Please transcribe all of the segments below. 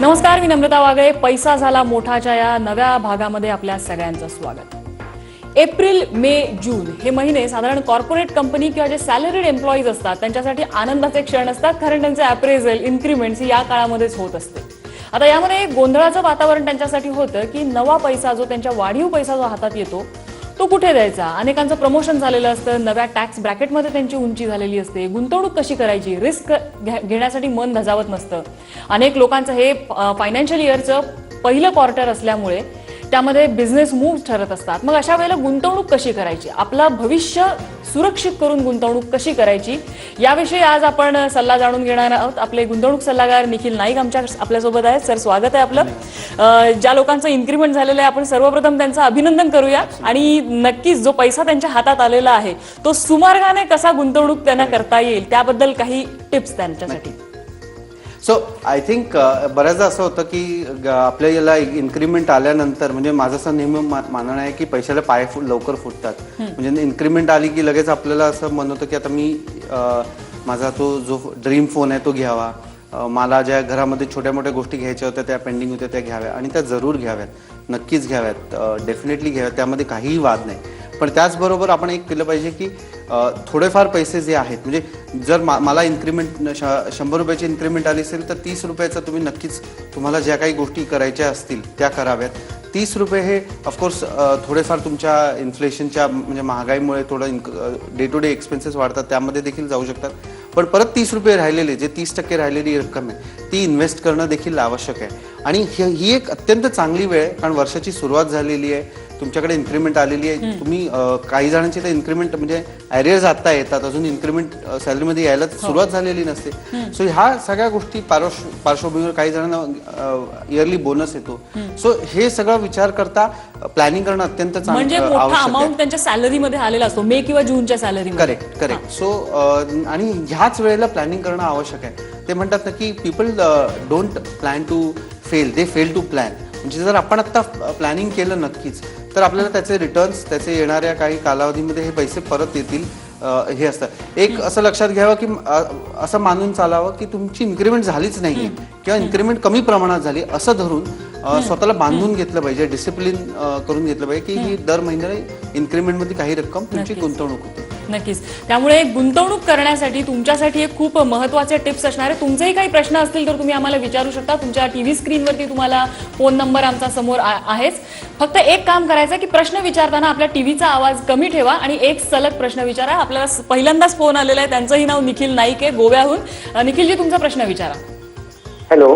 नमस्कार, मी नम्रता वागळे. पैसा झाला मोठाच्या या नव्या भागामध्ये आपल्या सगळ्यांचं स्वागत. एप्रिल, मे, जून हे महिने साधारण कॉर्पोरेट कंपनी किंवा जे सॅलरीड एम्प्लॉईज असतात त्यांच्यासाठी आनंदाचे क्षण असतात, कारण त्यांचे अप्रेझल, इन्क्रीमेंट्स या काळामध्येच होत असते. आता यामध्ये गोंधळाचं वातावरण त्यांच्यासाठी होतं की नवा पैसा जो त्यांच्या वाढीव पैसा जो हातात येतो तो कुठे द्यायचा. अनेकांचं प्रमोशन झालेलं असतं, नव्या टॅक्स ब्रॅकेटमध्ये त्यांची उंची झालेली असते, गुंतवणूक कशी करायची, रिस्क घेण्यासाठी मन धजावत नसतं. अनेक लोकांचं हे फायनान्शियल इयरचं पहिलं क्वार्टर असल्यामुळे त्यामध्ये बिझनेस मूव्ह ठरत असतात. मग अशा वेळेला गुंतवणूक कशी करायची, आपलं भविष्य सुरक्षित करून गुंतवणूक कशी करायची, याविषयी आज आपण सल्ला जाणून घेणार आहोत. आपले गुंतवणूक सल्लागार निखिल नाईक आपल्यासोबत आहेत. सर, स्वागत आहे आपलं. ज्या लोकांचं इन्क्रीमेंट झालेलं आहे आपण सर्वप्रथम त्यांचं अभिनंदन करूया आणि नक्कीच जो पैसा त्यांच्या हातात आलेला आहे तो सुमार्गाने कसा गुंतवणूक त्यांना करता येईल त्याबद्दल काही टिप्स त्यांच्यासाठी. सो आय थिंक बऱ्याचदा असं होतं की आपल्या याला इन्क्रीमेंट आल्यानंतर, म्हणजे माझं असं नेहमी मानणं आहे की पैशाला पाय लवकर फुटतात. म्हणजे इन्क्रीमेंट आली की लगेच आपल्याला असं मन होतं की आता मी माझा तो जो ड्रीम फोन आहे तो घ्यावा, मला ज्या घरामध्ये छोट्या मोठ्या गोष्टी घ्यायच्या होत्या त्या पेंडिंग होत्या त्या घ्याव्या, आणि त्या जरूर घ्याव्यात, नक्कीच घ्याव्यात, डेफिनेटली घ्याव्यात, त्यामध्ये काहीही वाद नाही. पण त्याचबरोबर आपण एक केलं पाहिजे की थोडेफार पैसे जे आहेत, म्हणजे जर मला इन्क्रीमेंट 100 रुपयाची इन्क्रीमेंट आली असेल तर 30 रुपयाचं तुम्ही नक्कीच तुम्हाला ज्या काही गोष्टी करायच्या असतील त्या कराव्यात. 30 रुपये हे ऑफकोर्स थोडेफार तुमच्या इन्फ्लेशनच्या म्हणजे महागाईमुळे थोडं डे टू डे एक्सपेन्सेस वाढतात त्यामध्ये देखील जाऊ शकतात. पण परत 30 रुपये राहिलेले, जे 30% राहिलेली रक्कम आहे ती इन्व्हेस्ट करणं देखील आवश्यक आहे. आणि ही एक अत्यंत चांगली वेळ आहे, कारण वर्षाची सुरुवात झालेली आहे, तुमच्याकडे इन्क्रीमेंट आलेली आहे. तुम्ही काही जणांची तर इन्क्रीमेंट म्हणजे ॲरियर्स आता येतात, अजून इन्क्रीमेंट सॅलरीमध्ये यायला सुरुवात झालेली नसते. सो ह्या सगळ्या गोष्टी पार्श्वभूमीवर काही जणांना इयरली बोनस येतो. सो हे सगळं विचार करता प्लॅनिंग करणं अत्यंत म्हणजे मोठा अमाउंट त्यांच्या सॅलरीमध्ये आलेला असतो, मे किंवा जूनच्या सॅलरी. करेक्ट. सो आणि ह्याच वेळेला प्लॅनिंग करणं आवश्यक आहे. ते म्हणतात ना की people don't plan to fail, they fail to plan. म्हणजे जर आपण आता प्लॅनिंग केलं नक्कीच तर आपल्याला त्याचे रिटर्न्स, त्याचे येणाऱ्या काही कालावधीमध्ये हे पैसे परत येतील हे असतं. एक असं लक्षात घ्यावं की असं मानून चालावं की तुमची इन्क्रीमेंट झालीच नाही किंवा इन्क्रीमेंट कमी प्रमाणात झाली असं धरून स्वतःला बांधून घेतलं पाहिजे, डिसिप्लिन करून घेतलं पाहिजे की ही दर महिन्याला इन्क्रीमेंटमध्ये काही रक्कम तुमची गुंतवणूक होते. नक्कीच. त्यामुळे गुंतवणूक करण्यासाठी तुमच्यासाठी एक खूप महत्त्वाचे टिप्स असणार आहे. तुमचेही काही प्रश्न असतील तर तुम्ही आम्हाला विचारू शकता. तुमच्या टीव्ही स्क्रीनवरती तुम्हाला फोन नंबर आमचा समोर आहेच. फक्त एक काम करायचं की प्रश्न विचारताना आपल्या टीव्हीचा आवाज कमी ठेवा आणि एक सलग प्रश्न विचारा. आपल्याला पहिल्यांदाच फोन आलेला आहे, त्यांचंही नाव निखिल नाईक आहे, गोव्याहून. निखिलजी, तुमचा प्रश्न विचारा. हॅलो,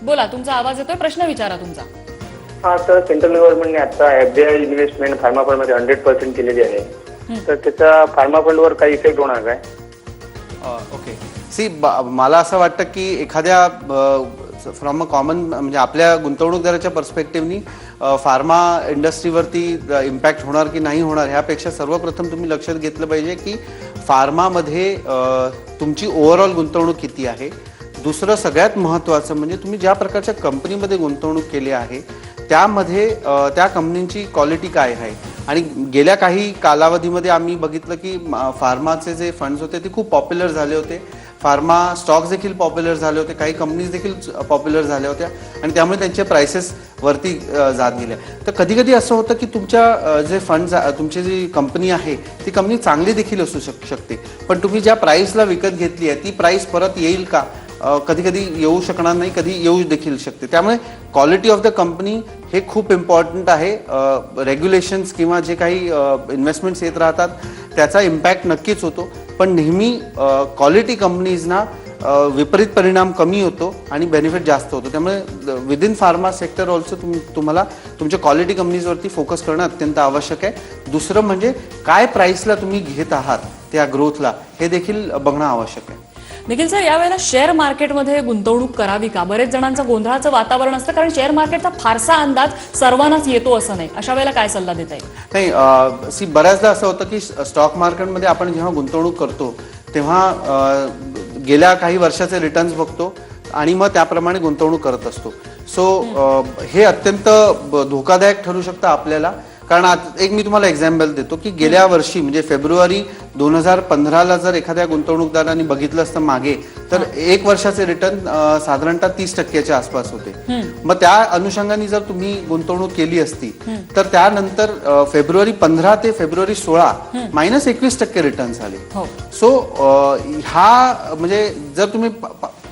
बोला, तुमचा आवाज येतोय, प्रश्न विचारा तुमचा. हा सर, सेंट्रल गव्हर्नमेंटने आता एफडीआय इन्व्हेस्टमेंट फार्मा फंड मध्ये 100% केलेली आहे, तर त्याचा फार्मा फंड वर काही इफेक्ट होणार काय? ओके, सी मला असं वाटतं की एखाद्या फ्रॉम अ कॉमन म्हणजे आपल्या गुंतवणूकदाराच्या पर्स्पेक्टिव्हनी फार्मा इंडस्ट्रीवरती इम्पॅक्ट होणार की नाही होणार ह्यापेक्षा सर्वप्रथम तुम्ही लक्षात घेतलं पाहिजे की फार्मामध्ये तुमची ओव्हरऑल गुंतवणूक किती आहे. दुसरं सगळ्यात महत्त्वाचं म्हणजे तुम्ही ज्या प्रकारच्या कंपनीमध्ये गुंतवणूक केली आहे त्यामध्ये त्या कंपनीची क्वालिटी काय आहे. आणि गेल्या काही कालावधीमध्ये आम्ही बघितलं की फार्माचे जे फंड्स होते ते खूप पॉप्युलर झाले होते, फार्मा स्टॉक्स देखील पॉप्युलर झाले होते, काही कंपनीज देखील पॉप्युलर झाल्या होत्या आणि त्यामुळे त्यांचे प्राइसेस वरती जात गेल्या. तर कधी कधी असं होतं की तुमच्या जे फंड्स, तुमची जी कंपनी आहे ती कंपनी चांगली देखील असू शकते, पण तुम्ही ज्या प्राईसला विकत घेतली आहे ती प्राईस परत येईल का, कधी कधी येऊ शकणार नाही, कधी येऊ देखील शकते. त्यामुळे क्वालिटी ऑफ द कंपनी हे खूप इम्पॉर्टंट आहे. रेग्युलेशन्स किंवा जे काही इन्व्हेस्टमेंट्स येत राहतात त्याचा इम्पॅक्ट नक्कीच होतो, पण नेहमी क्वालिटी कंपनीजना विपरीत परिणाम कमी होतो आणि बेनिफिट जास्त होतो. त्यामुळे विदिन फार्मा सेक्टर ऑल्सो तुम्हाला तुमच्या क्वालिटी कंपनीजवरती फोकस करणं अत्यंत आवश्यक आहे. दुसरं म्हणजे काय प्राईसला तुम्ही घेत आहात त्या ग्रोथला हे देखील बघणं आवश्यक आहे. निखिल सर, यावेळेला शेअर मार्केटमध्ये गुंतवणूक करावी का? बरेच जणांचं गोंधळाचं वातावरण असतं, कारण शेअर मार्केटचा फारसा अंदाज सर्वांनाच येतो असं नाही. अशा वेळेला काय सल्ला देता येईल? नाही, बऱ्याचदा असं होतं की स्टॉक मार्केटमध्ये आपण जेव्हा गुंतवणूक करतो तेव्हा गेल्या काही वर्षाचे रिटर्न्स बघतो आणि मग त्याप्रमाणे गुंतवणूक करत असतो. सो हे अत्यंत धोकादायक ठरू शकतं आपल्याला. कारण एक मी तुम्हाला एक्झाम्पल देतो की गेल्या वर्षी म्हणजे फेब्रुवारी 2015ला जर एखाद्या गुंतवणूकदारांनी बघितलं असतं मागे तर 1 वर्षाचे रिटर्न साधारणतः 30% आसपास होते. मग त्या अनुषंगाने जर तुम्ही गुंतवणूक केली असती तर त्यानंतर फेब्रुवारी 15 ते फेब्रुवारी 16 -21% रिटर्न्स आले. सो हा म्हणजे जर तुम्ही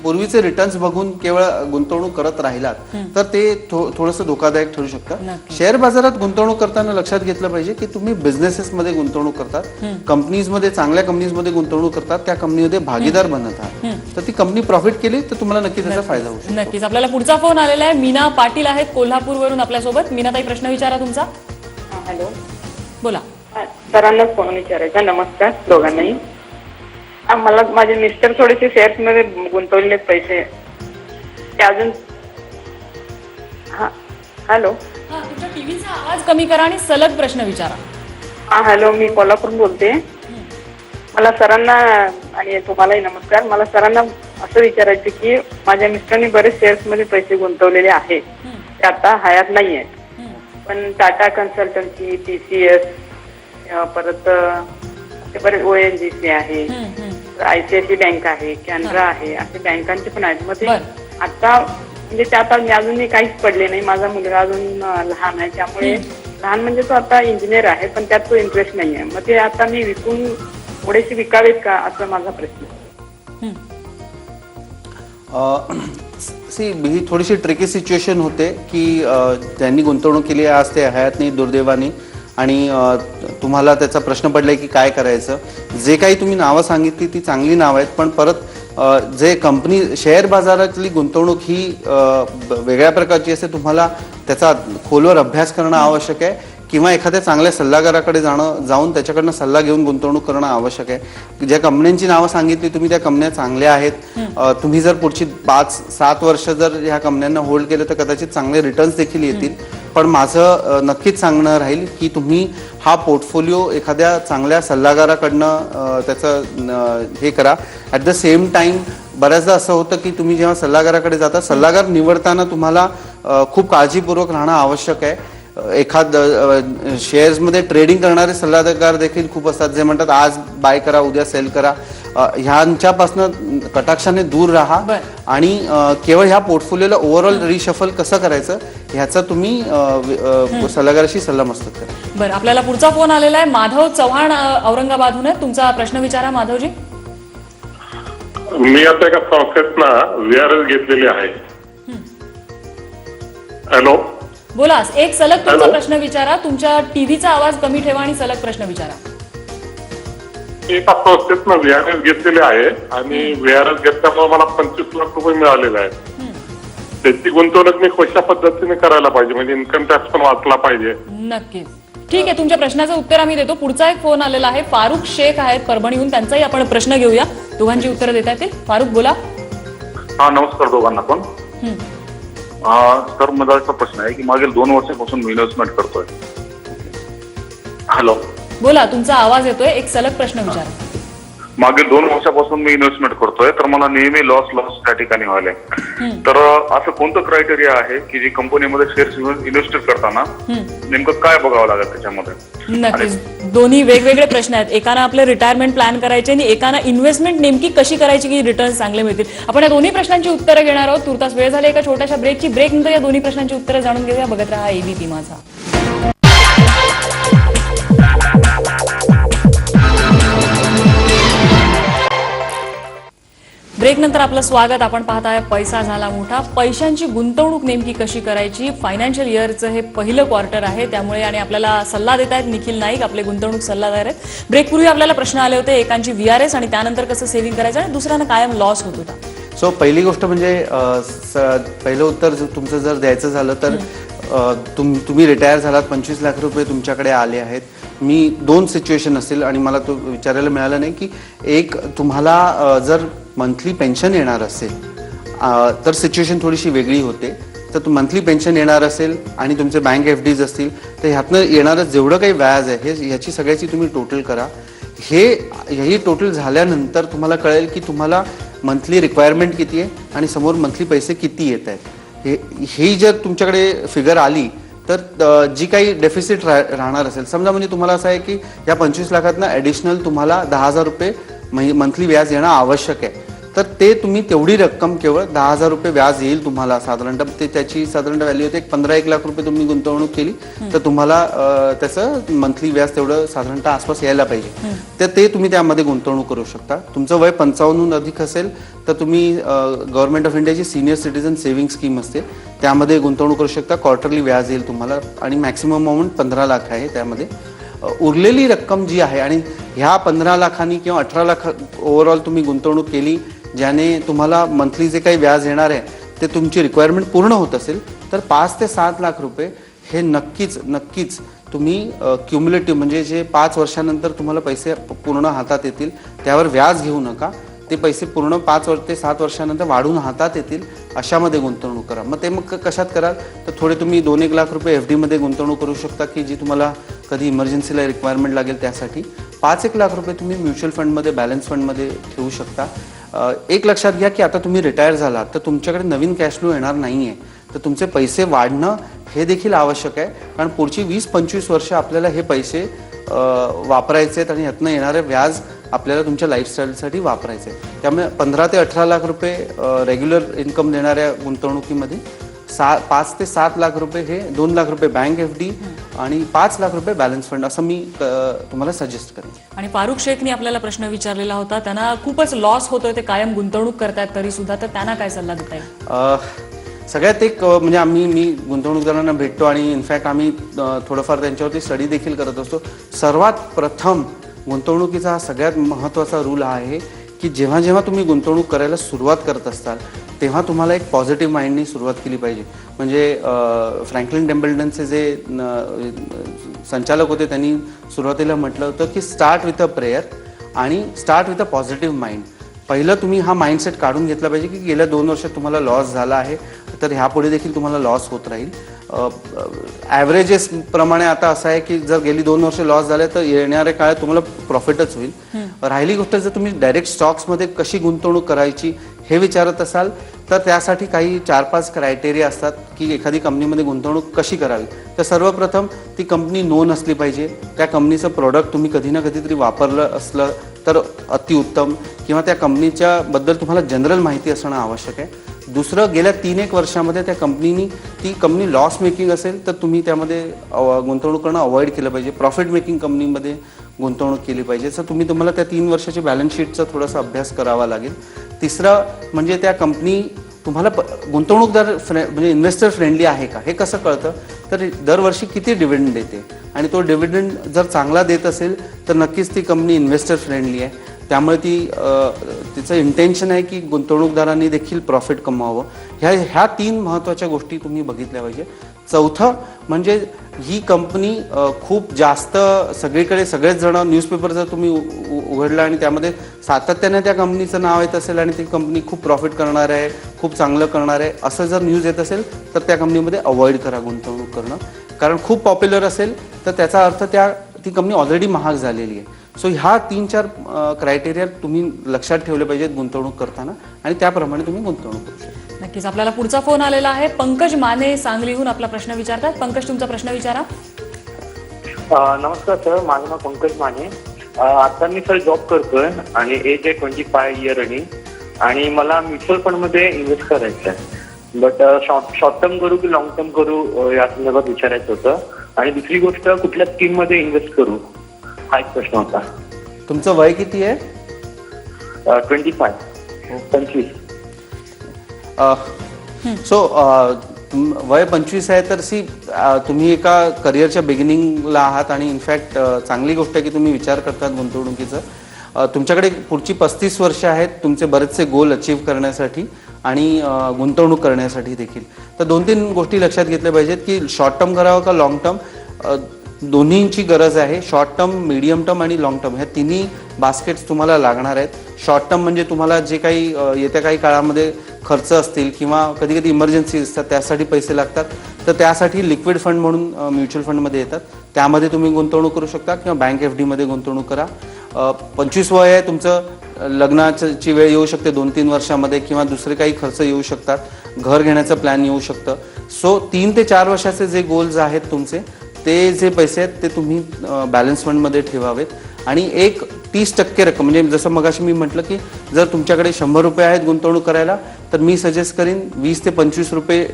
पूर्वीचे रिटर्न्स बघून केवळ गुंतवणूक करत राहिलात तर ते थोडंसं धोकादायक ठरू शकतं. शेअर बाजारात गुंतवणूक करताना लक्षात घेतलं पाहिजे की तुम्ही बिझनेसेस मध्ये गुंतवणूक करतात, कंपनीजमध्ये, चांगल्या कंपनीजमध्ये गुंतवणूक करतात, त्या कंपनीमध्ये भागीदार बनत आहात, तर ती कंपनी प्रॉफिट केली तर तुम्हाला नक्की त्याचा फायदा होऊ शकतो. नक्कीच. आपल्याला पुढचा फोन आलेला आहे. मीना पाटील आहेत कोल्हापूरवरून आपल्यासोबत. मीनाताई, प्रश्न विचारा तुमचा. हॅलो, बोला. सरांना फोन विचारायचा. नमस्कार दोघांनाही. मला माझे मिस्टर थोडेसे शेअर्स मध्ये गुंतवलेले पैसे ते अजून. हॅलो, तुमच्या टीव्हीचा आवाज कमी करा आणि सलग प्रश्न विचारा. हॅलो, मी कोल्हापूरून बोलते. मला सरांना आणि तुम्हालाही नमस्कार. मला सरांना असं विचारायचं की माझ्या मिस्टरनी बरेच शेअर्स मध्ये पैसे गुंतवलेले आहेत, ते आता हयात नाही आहेत, पण टाटा कन्सल्टन्सी, TCS, परत बरेच ONGC आहे, ICICI बँक आहे, कॅनरा आहे, असे बँकांचे पण आहेत. मग ते आता म्हणजे ते आता अजूनही काहीच पडले नाही. माझा मुलगा अजून लहान आहे, त्यामुळे लहान म्हणजे तो आता इंजिनियर आहे पण त्यात तो इंटरेस्ट नाही आहे. मग ते आता मी विकून थोडेसे विकावेत का, असा माझा प्रश्न. ही थोडीशी ट्रिकी सिच्युएशन होते की त्यांनी गुंतवणूक केली आज ते हयात नाही दुर्दैवाने, आणि तुम्हाला त्याचा प्रश्न पडलाय की काय करायचं. जे काही तुम्ही नावं सांगितली ती चांगली नावं आहेत, पण परत जे कंपनी शेअर बाजारातली गुंतवणूक ही वेगळ्या प्रकारची असते. तुम्हाला त्याचा खोलवर अभ्यास करणं आवश्यक आहे किंवा एखाद्या चांगल्या सल्लागाराकडे जाऊन त्याच्याकडनं सल्ला घेऊन गुंतवणूक करणं आवश्यक आहे. ज्या कंपन्यांची नावं सांगितली तुम्ही त्या कंपन्या चांगल्या आहेत. तुम्ही जर पुढची 5-7 वर्ष जर ह्या कंपन्यांना होल्ड केलं तर कदाचित चांगले रिटर्न्स देखील येतील. पण माझं नक्कीच सांगणं राहील की तुम्ही हा पोर्टफोलिओ एखाद्या चांगल्या सल्लागाराकडनं त्याचं हे करा. ॲट द सेम टाइम बऱ्याचदा असं होतं की तुम्ही जेव्हा सल्लागाराकडे जाता, सल्लागार निवडताना तुम्हाला खूप काळजीपूर्वक राहणं आवश्यक आहे. एखाद शेअर्समध्ये ट्रेडिंग करणारे सल्लागार देखील खूप असतात, जे म्हणतात आज बाय करा उद्या सेल करा. ह्यांच्यापासून कटाक्षाने दूर राहा आणि केवळ ह्या पोर्टफोलिओला ओव्हरऑल रिशफल कसं करायचं ह्याचा तुम्ही सल्लागाराशी सल्लामसलत करा. बरं, आपल्याला पुढचा फोन आलेला आहे. माधव चव्हाण औरंगाबादहून आहे. तुमचा प्रश्न विचारा माधवजी. मी आता एका संस्थेतनं VRS घेतलेली आहे. हॅलो, बोला. एक सलग तुमचा प्रश्न विचारा. तुमच्या टीव्हीचा आवाज कमी ठेवा आणि सलग प्रश्न विचारा. एका संस्थेतनं VRS घेतलेले आहे आणि VRS घेतल्यामुळे मला 25 लाख रुपये मिळालेले आहेत. त्याची गुंतवणूक मी कशा पद्धतीने करायला पाहिजे, म्हणजे इन्कम टॅक्स पण वाचला पाहिजे. नक्कीच. ठीक आहे, तुमच्या प्रश्नाचं उत्तर आम्ही देतो. पुढचा एक फोन आलेला आहे. फारुख शेख आहेत परभणीहून. त्यांचाही आपण प्रश्न घेऊया. दोघांची उत्तरं देता येतील. फारुख, बोला. नमस्कार दोघांना पण. सर, माझा असा प्रश्न आहे की मागील 2 वर्षापासून मी इन्व्हेस्टमेंट करतोय. हॅलो, बोला. तुमचा आवाज येतोय. एक सलग प्रश्न विचारा. मागील 2 वर्षापासून मी इन्व्हेस्टमेंट करतोय, तर मला नेहमी लॉस त्या ठिकाणी व्हायला. तर असं कोणतं क्रायटेरिया आहे की जी कंपनीमध्ये शेअर्स इन्व्हेस्ट करताना नेमकं काय बघावं लागेल त्याच्यामध्ये? नक्कीच. दोन्ही वेगवेगळे प्रश्न आहेत. एकानं आपले रिटायरमेंट प्लॅन करायचे आणि एकानं इन्व्हेस्टमेंट नेमकी कशी करायची की रिटर्न चांगले मिळतील. आपण या दोन्ही प्रश्नांची उत्तरं घेणार आहोत. तुर्तास वेळ झाली एका छोट्याशा ब्रेकची. ब्रेक नंतर या दोन्ही प्रश्नांची उत्तरं जाणून घेऊया. बघत राहा ABP माझा. ब्रेक नंतर आपलं स्वागत. आपण पाहताय पैसा झाला मोठा. पैशांची गुंतवणूक नेमकी कशी करायची. फायनान्शियल इयरचं हे पहिलं क्वार्टर आहे, त्यामुळे आणि आपल्याला सल्ला देत आहेत निखिल नाईक, आपले गुंतवणूक सल्लागार आहेत. ब्रेकपूर्वी आपल्याला प्रश्न आले होते. एकांची VRS आणि त्यानंतर कसं सेव्हिंग करायचं आणि दुसऱ्यानं कायम लॉस होत होता. सो पहिली गोष्ट म्हणजे पहिलं उत्तर तुमचं जर द्यायचं झालं तर तुम्ही रिटायर झालात, 25 लाख रुपये तुमच्याकडे आले आहेत. मी 2 सिच्युएशन असतील आणि मला तो विचारायला मिळालं नाही की एक तुम्हाला जर मंथली पेन्शन येणार असेल तर सिच्युएशन थोडीशी वेगळी होते. तर मंथली पेन्शन येणार असेल आणि तुमचे बँक FDs असतील तर ह्यातनं येणारं जेवढं काही व्याज आहे ह्याची सगळ्याची तुम्ही टोटल करा. हेही टोटल झाल्यानंतर तुम्हाला कळेल की तुम्हाला मंथली रिक्वायरमेंट किती आहे आणि समोर मंथली पैसे किती येत आहेत. ही जर तुमच्याकडे फिगर आली तर जी काही डेफिसिट राहणार असेल, समजा म्हणजे तुम्हाला असं आहे की या 25 लाखातनं ॲडिशनल तुम्हाला 10,000 रुपये मंथली व्याज येणं आवश्यक आहे, तर ते तुम्ही तेवढी रक्कम केवळ 10,000 रुपये व्याज येईल तुम्हाला साधारणतः, ते त्याची साधारणतः व्हॅल्यू होते 15-1 लाख रुपये तुम्ही गुंतवणूक केली तर तुम्हाला त्याचं मंथली व्याज तेवढं साधारणतः आसपास यायला पाहिजे, तर ते तुम्ही त्यामध्ये गुंतवणूक करू शकता. तुमचं वय 55हून अधिक असेल तर तुम्ही गव्हर्नमेंट ऑफ इंडियाची सिनियर सिटीजन सेव्हिंग स्कीम असते त्यामध्ये गुंतवणूक करू शकता. क्वार्टरली व्याज येईल तुम्हाला आणि मॅक्सिमम अमाऊंट 15 लाख आहे त्यामध्ये. उरलेली रक्कम जी आहे आणि ह्या 15 लाखांनी किंवा 18 लाख ओव्हरऑल तुम्ही गुंतवणूक केली ज्याने तुम्हाला मंथली जे काही व्याज येणार आहे ते तुमची रिक्वायरमेंट पूर्ण होत असेल तर 5 ते 7 लाख रुपये हे नक्कीच तुम्ही क्युम्युलेटिव्ह म्हणजे जे 5 वर्षानंतर तुम्हाला पैसे पूर्ण हातात येतील त्यावर व्याज घेऊ नका, ते पैसे पूर्ण 5 ते 7 वर्षानंतर वाढून हातात येतील अशामध्ये गुंतवणूक करा. मग ते कशात कराल तर थोडे तुम्ही 2-1 लाख रुपये FD मध्ये गुंतवणूक करू शकता की जी तुम्हाला कधी इमर्जन्सीला रिक्वायरमेंट लागेल त्यासाठी. 5-1 लाख रुपये तुम्ही म्युच्युअल फंडमध्ये, बॅलन्स फंडमध्ये ठेवू शकता. एक लक्षात घ्या की आता तुम्ही रिटायर झालात तर तुमच्याकडे नवीन कॅश फ्लो येणार नाही आहे, तर तुमचे पैसे वाढणं हे देखील आवश्यक आहे, कारण पुढची 20-25 वर्ष आपल्याला हे पैसे वापरायचे आहेत आणि यातनं येणारे व्याज आपल्याला तुमच्या लाईफस्टाईलसाठी वापरायचे आहे. त्यामुळे 15 ते 18 लाख रुपये रेग्युलर इन्कम देणाऱ्या गुंतवणुकीमध्ये 5 ते 7 लाख रुपये हे 2 लाख रुपये बँक FD आणि 5 लाख रुपये बॅलन्स फंड असं मी तुम्हाला सजेस्ट करेन. आणि फारुख शेखनी आपल्याला प्रश्न विचारलेला होता, त्यांना खूपच लॉस होतोय, ते कायम गुंतवणूक करतायत तरी सुद्धा, तर त्यांना काय सल्ला देता येईल? सगळ्यात एक म्हणजे मी गुंतवणूकदारांना भेटतो आणि इनफॅक्ट आम्ही थोडंफार त्यांच्यावरती स्टडी देखील करत असतो. सर्वात प्रथम गुंतवणुकीचा हा सगळ्यात महत्त्वाचा रूल हा आहे की जेव्हा तुम्ही गुंतवणूक करायला सुरुवात करत असताल तेव्हा तुम्हाला एक पॉझिटिव्ह माइंडनी सुरुवात केली पाहिजे. म्हणजे फ्रँकलिन टेम्पल्टनचे जे संचालक होते त्यांनी सुरुवातीला म्हटलं होतं की स्टार्ट विथ अ प्रेयर आणि start with a positive mind. पहिलं तुम्ही हा माइंडसेट काढून घेतला पाहिजे की गेल्या 2 वर्षात तुम्हाला लॉस झाला आहे तर ह्यापुढे देखील तुम्हाला लॉस होत राहील. ॲव्हरेजेस प्रमाणे आता असं आहे की जर गेली 2 वर्ष लॉस झाले तर येणाऱ्या काळात तुम्हाला प्रॉफिटच होईल. राहिली गोष्ट जर तुम्ही डायरेक्ट स्टॉक्समध्ये कशी गुंतवणूक करायची हे विचारत असाल तर त्यासाठी काही 4-5 क्रायटेरिया असतात की एखादी कंपनीमध्ये गुंतवणूक कशी करावी. तर सर्वप्रथम ती कंपनी नोन असली पाहिजे, त्या कंपनीचं प्रोडक्ट तुम्ही कधी ना कधीतरी वापरलं असलं तर अतिउत्तम, किंवा त्या कंपनीच्या बद्दल तुम्हाला जनरल माहिती असणं आवश्यक आहे. दुसरं, गेल्या 3-1 वर्षामध्ये त्या कंपनीनी ती कंपनी लॉस मेकिंग असेल तर तुम्ही त्यामध्ये गुंतवणूक करणं अवॉइड केलं पाहिजे. प्रॉफिट मेकिंग कंपनीमध्ये गुंतवणूक केली पाहिजे. तर तुम्हाला त्या 3 वर्षाची बॅलन्स शीटचा थोडासा अभ्यास करावा लागेल. तिसरं म्हणजे त्या कंपनी तुम्हाला गुंतवणूकदार म्हणजे इन्व्हेस्टर फ्रेंडली आहे का हे कसं कळतं तर दरवर्षी किती डिव्हिडंड देते आणि तो डिव्हिडंड जर चांगला देत असेल तर नक्कीच ती कंपनी इन्व्हेस्टर फ्रेंडली आहे. त्यामुळे तिचं इंटेन्शन आहे की गुंतवणूकदारांनी देखील प्रॉफिट कमवावं. ह्या 3 महत्त्वाच्या गोष्टी तुम्ही बघितल्या पाहिजे. चौथं म्हणजे ही कंपनी खूप जास्त सगळीकडे सगळेच जण न्यूजपेपर जर तुम्ही उघडला आणि त्यामध्ये सातत्याने त्या कंपनीचं नाव येत असेल आणि ती कंपनी खूप प्रॉफिट करणार आहे, खूप चांगलं करणार आहे असं जर न्यूज येत असेल तर त्या कंपनीमध्ये अवॉइड करा गुंतवणूक करणं. कारण खूप पॉप्युलर असेल तर त्याचा अर्थ ती कंपनी ऑलरेडी महाग झालेली आहे. सो ह्या 3-4 क्रायटेरिया तुम्ही लक्षात ठेवले पाहिजेत गुंतवणूक करताना आणि त्याप्रमाणे तुम्ही गुंतवणूक करू शकता. नक्कीच. आपल्याला पुढचा फोन आलेला आहे. पंकज माने सांगलीहून आपला प्रश्न विचारतात. पंकज, तुमचा प्रश्न विचारा. नमस्कार सर, माझं नाव पंकज माने. आता मी सर जॉब करतोय आणि एज आहे 25 इयर आणि मला म्युच्युअल फंड मध्ये इन्व्हेस्ट करायचं आहे. बट शॉर्ट टर्म करू की लॉंग टर्म करू या संदर्भात विचारायचं होतं. आणि दुसरी गोष्ट, कुठल्या स्कीम मध्ये इन्व्हेस्ट करू हा एक प्रश्न होता. तुमचं वय किती आहे? 25. सो वय 25 आहे तर तुम्ही एका करिअरच्या बिगिनिंगला आहात आणि इनफॅक्ट चांगली गोष्ट आहे की तुम्ही विचार करतात गुंतवणुकीचं. तुमच्याकडे पुढची 35 वर्ष आहेत तुमचे बरेचसे गोल अचीव्ह करण्यासाठी आणि गुंतवणूक करण्यासाठी देखील. तर 2-3 गोष्टी लक्षात घेतल्या पाहिजेत की शॉर्ट टर्म करावं का लॉंग टर्म. दोन्हींची गरज आहे. शॉर्ट टर्म, मीडियम टर्म आणि लॉंग टर्म ह्या तिन्ही बास्केट्स तुम्हाला लागणार आहेत. शॉर्ट टर्म म्हणजे तुम्हाला जे काही येत्या काही काळामध्ये खर्च असतील किंवा कधी कधी इमर्जन्सी असतात त्यासाठी पैसे लागतात तर त्यासाठी लिक्विड फंड म्हणून म्युच्युअल फंडमध्ये येतात, त्यामध्ये तुम्ही गुंतवणूक करू शकता किंवा बँक FD मध्ये गुंतवणूक करा. 25 वय आहे तुमचं, लग्नाची वेळ येऊ शकते 2-3 वर्षामध्ये किंवा दुसरे काही खर्च येऊ शकतात, घर घेण्याचं प्लॅन येऊ शकतं. सो 3 ते 4 वर्षाचे जे गोल्स आहेत तुमचे, ते जे पैसे आहेत ते तुम्ही बॅलन्स फंडमध्ये ठेवावेत. आणि एक 30% रक्कम, म्हणजे जसं मगाशी मी म्हटलं की जर तुमच्याकडे 100 रुपये आहेत गुंतवणूक करायला, तर मी सजेस्ट करीन 20 ते 25 रुपये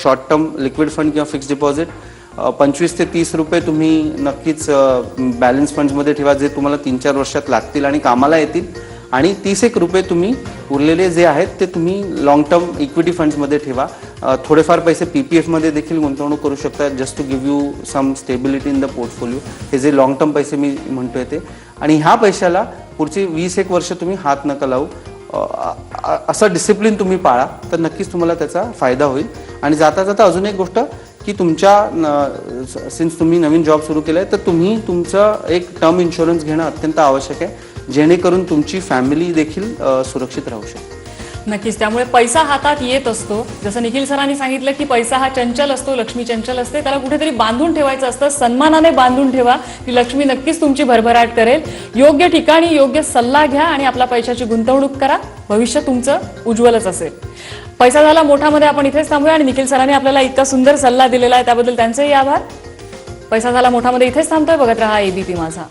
शॉर्ट टर्म लिक्विड फंड किंवा फिक्स्ड डिपॉझिट, 25 ते 30 रुपये तुम्ही नक्कीच बॅलन्स फंड्समध्ये ठेवा, जे तुम्हाला 3-4 वर्षात लागतील आणि कामाला येतील. आणि 30 रुपये तुम्ही उरलेले जे आहेत ते तुम्ही लॉंग टर्म इक्विटी फंड्समध्ये ठेवा. थोडेफार पैसे PPF मध्ये देखील गुंतवणूक करू शकता, just to give you some stability in the portfolio. हे जे लॉंग टर्म पैसे मी म्हणतोय ते. आणि ह्या पैशाला पुढची 20-1 वर्ष तुम्ही हात नका लावू. असं डिसिप्लिन तुम्ही पाळा तर नक्कीच तुम्हाला त्याचा फायदा होईल. आणि जाता जाता अजून एक गोष्ट की तुमच्या सिन्स तुम्ही नवीन जॉब सुरू केलाय, तर तुम्ही तुमचं एक टर्म इन्शुरन्स घेणं अत्यंत आवश्यक आहे, जेणेकरून तुमची फॅमिली देखील सुरक्षित राहू शकते. नक्कीच. त्यामुळे पैसा हातात येत असतो. जसं निखिल सरांनी सांगितलं की पैसा हा चंचल असतो, लक्ष्मी चंचल असते, त्याला कुठेतरी बांधून ठेवायचं असतं. सन्मानाने बांधून ठेवा, ती लक्ष्मी नक्कीच तुमची भरभराट करेल. योग्य ठिकाणी योग्य सल्ला घ्या आणि आपल्या पैशाची गुंतवणूक करा. भविष्य तुमचं उज्ज्वलच असेल. पैसा झाला मोठामध्ये आपण इथेच थांबूया. आणि निखिल सरांनी आपल्याला इतका सुंदर सल्ला दिलेला आहे त्याबद्दल त्यांचेही आभार. पैसा झाला मोठामध्ये इथेच थांबतोय. बघत रहा ABP माझा.